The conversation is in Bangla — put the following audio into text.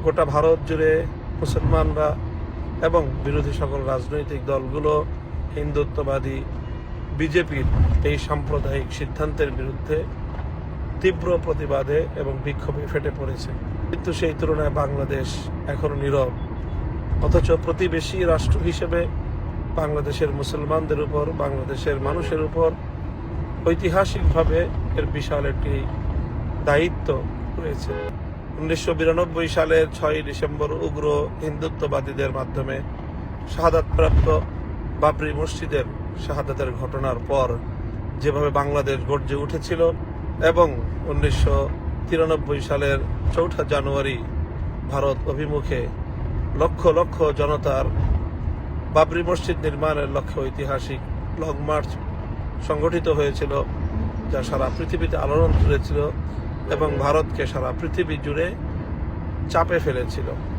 গোটা ভারত জুড়ে মুসলমানরা এবং বিরোধী সকল রাজনৈতিক দলগুলো হিন্দুত্ববাদী বিজেপির এই সাম্প্রদায়িক সিদ্ধান্তের বিরুদ্ধে তীব্র প্রতিবাদে এবং বিক্ষোভে ফেটে পড়েছে। কিন্তু সেই তুলনায় বাংলাদেশ এখনো নীরব। অথচ প্রতিবেশী রাষ্ট্র হিসেবে বাংলাদেশের মুসলমানদের উপর, বাংলাদেশের মানুষের উপর ঐতিহাসিকভাবে এর বিশাল একটি দায়িত্ব রয়েছে। 1992 সালের 6 ডিসেম্বর উগ্র হিন্দুত্ববাদীদের মাধ্যমে শাহাদাতপ্রাপ্ত বাবরি মসজিদের শাহাদাতের ঘটনার পর যেভাবে বাংলাদেশ গর্জে উঠেছিল এবং 1993 সালের 4 জানুয়ারি ভারত অভিমুখে লক্ষ লক্ষ জনতার বাবরি মসজিদ নির্মাণের লক্ষ্যে ঐতিহাসিক লং মার্চ সংগঠিত হয়েছিল, যা সারা পৃথিবীতে আলোড়ন তুলেছিল এবং ভারতকে সারা পৃথিবী জুড়ে চাপে ফেলেছিল।